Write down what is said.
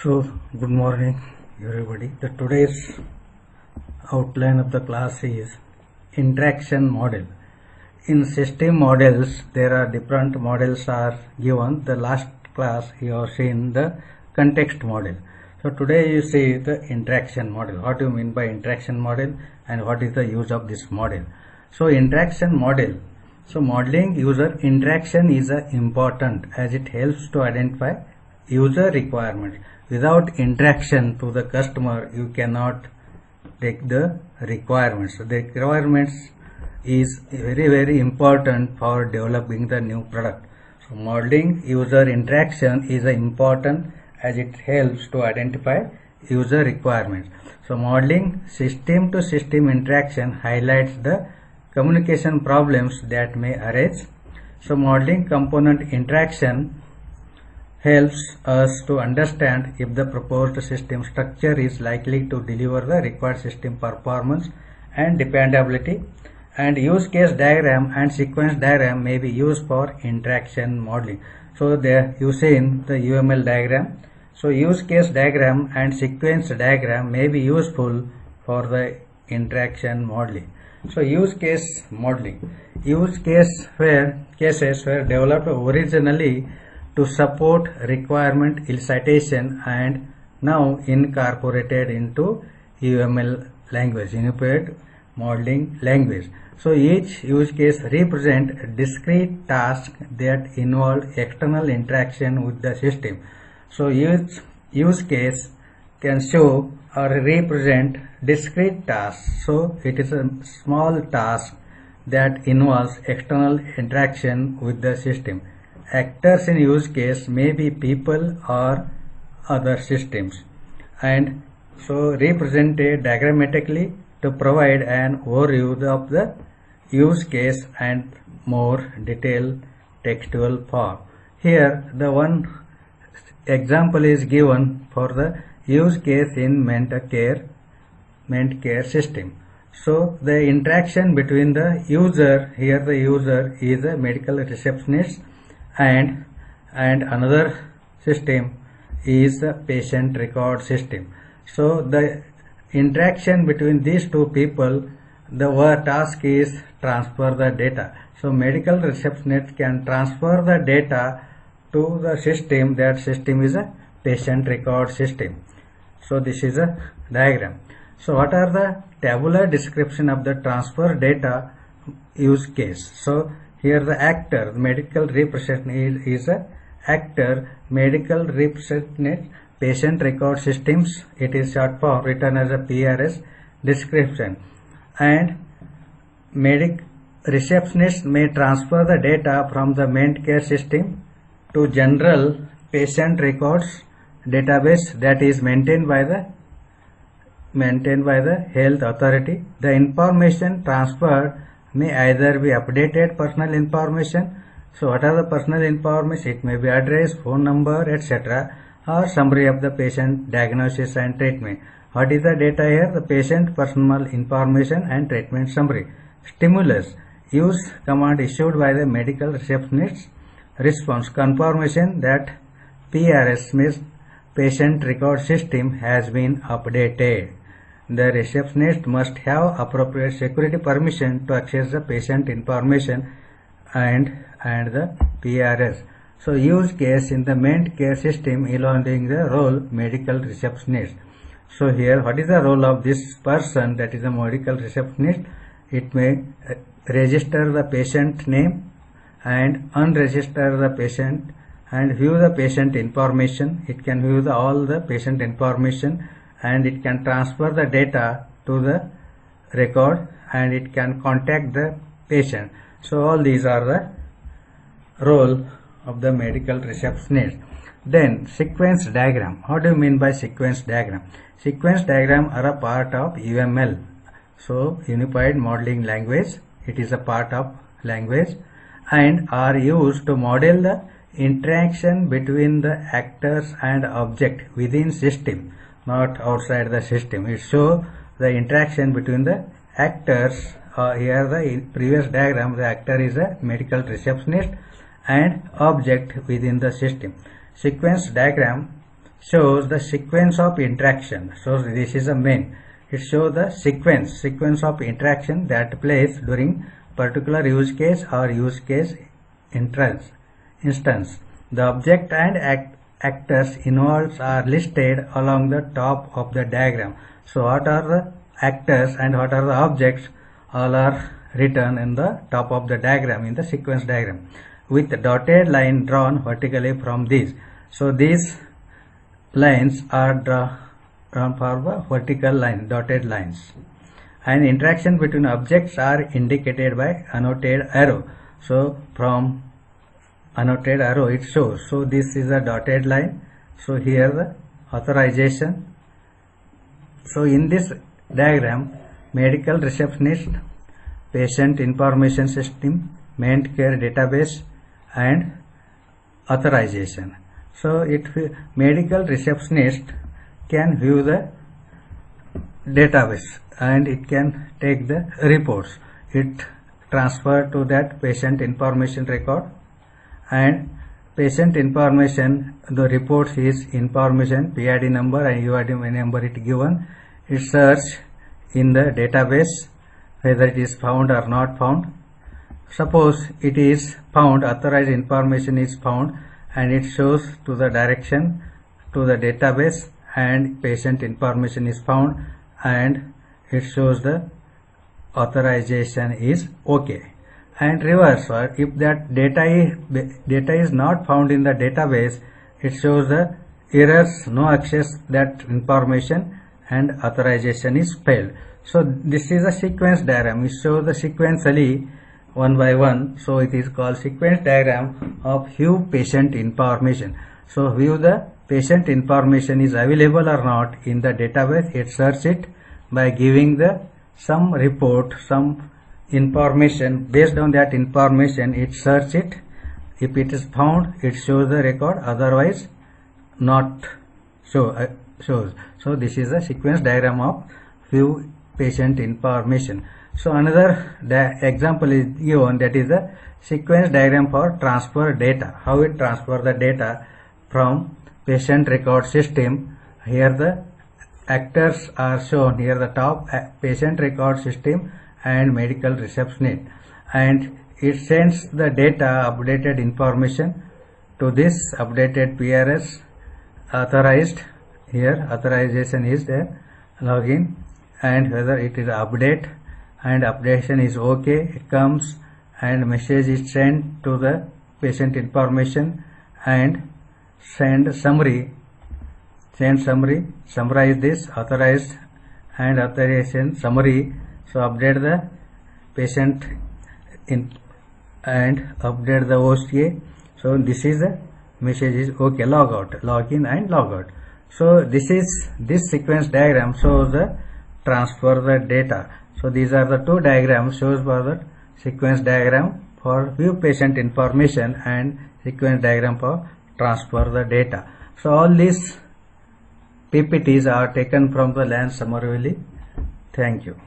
So, good morning everybody. The today's outline of the class is interaction model. In system models, there are different models are given. The last class you have seen the context model. So today you see the interaction model. What do you mean by interaction model and what is the use of this model? So interaction model. So modeling user interaction is important as it helps to identify user requirements. Without interaction to the customer, you cannot take the requirements. The requirements is very important for developing the new product. So modeling user interaction is important as it helps to identify user requirements. So modeling system to system interaction highlights the communication problems that may arise. So modeling component interaction helps us to understand if the proposed system structure is likely to deliver the required system performance and dependability, and use case diagram and sequence diagram may be used for interaction modeling. So there you see in the UML diagram. So use case diagram and sequence diagram may be useful for the interaction modeling. So use case modeling. Use cases were developed originally to support requirement elicitation and now incorporated into UML language, Unified Modeling Language. So each use case represents discrete tasks that involve external interaction with the system. So each use case can show or represent discrete tasks. So it is a small task that involves external interaction with the system. Actors in use case may be people or other systems, and so represented diagrammatically to provide an overview of the use case and more detailed textual form. Here the one example is given for the use case in ment care system. So the interaction between the user, here the user is a medical receptionist, and another system is the patient record system. So the interaction between these two people, the task is transfer the data. So medical receptionist can transfer the data to the system. That system is a patient record system. So this is a diagram. So what are the tabular description of the transfer data use case? So here the actor, medical representative is a actor, medical representative, patient record systems, it is short form written as a PRS description, and receptionist may transfer the data from the ment care system to general patient records database that is maintained by the health authority. The information transferred may either be updated personal information. So what are the personal information? It may be address, phone number, etc., or summary of the patient diagnosis and treatment. What is the data here? The patient personal information and treatment summary. Stimulus, use command issued by the medical receptionist. Response, confirmation that PRS means patient record system has been updated. The receptionist must have appropriate security permission to access the patient information and the PRS. So use case in the ment care system involving the role medical receptionist. So here what is the role of this person, that is a medical receptionist? It may register the patient name and unregister the patient and view the patient information. It can view all the patient information, and it can transfer the data to the record, and it can contact the patient. So all these are the role of the medical receptionist. Then sequence diagram. What do you mean by sequence diagram? Sequence diagram are a part of UML. So Unified Modeling Language, it is a part of language and are used to model the interaction between the actors and object within system, not outside the system. It shows the interaction between the actors. Here the previous diagram, the actor is a medical receptionist and object within the system. Sequence diagram shows the sequence of interaction. So this is the main. It shows the sequence of interaction that plays during particular use case or use case instance. The object and actors involved are listed along the top of the diagram. So what are the actors and what are the objects, all are written in the top of the diagram, in the sequence diagram, with a dotted line drawn vertically from these. So these lines are drawn for the vertical line, dotted lines, and interaction between objects are indicated by annotated arrow. So from annotated arrow it shows. So this is a dotted line. So here the authorization. So in this diagram, medical receptionist, patient information system, main care database, and authorization. So medical receptionist can view the database and it can take the reports. It transfer to that patient information record, and patient information, the report is information, PID number and UID number it given. It search in the database whether it is found or not found. Suppose it is found, authorized information is found, and it shows to the direction to the database, and patient information is found and it shows the authorization is okay. And reverse, if that data is not found in the database, it shows the errors, no access that information, and authorization is failed. So this is a sequence diagram. It shows the sequentially one by one. So it is called sequence diagram of view patient information. So view the patient information is available or not in the database. It search it by giving the some report, some information. Based on that information it search it. If it is found, it shows the record, otherwise not shows. So this is a sequence diagram of view patient information. So another example is given, that is the sequence diagram for transfer data. How it transfer the data from patient record system. Here the actors are shown, here the top, patient record system and medical receptionist, and it sends the data, updated information to this updated PRS authorized. Here authorization is there, login, and whether it is update and updation is okay, it comes, and message is sent to the patient information, and send summary, summarize this authorized and authorization summary. So update the patient in and update the OCA. So this is the message is okay, log out, login and log out. So this sequence diagram shows the transfer the data. So these are the two diagrams shows for the sequence diagram for view patient information and sequence diagram for transfer the data. So all these PPTs are taken from the LAN Summerville. Thank you.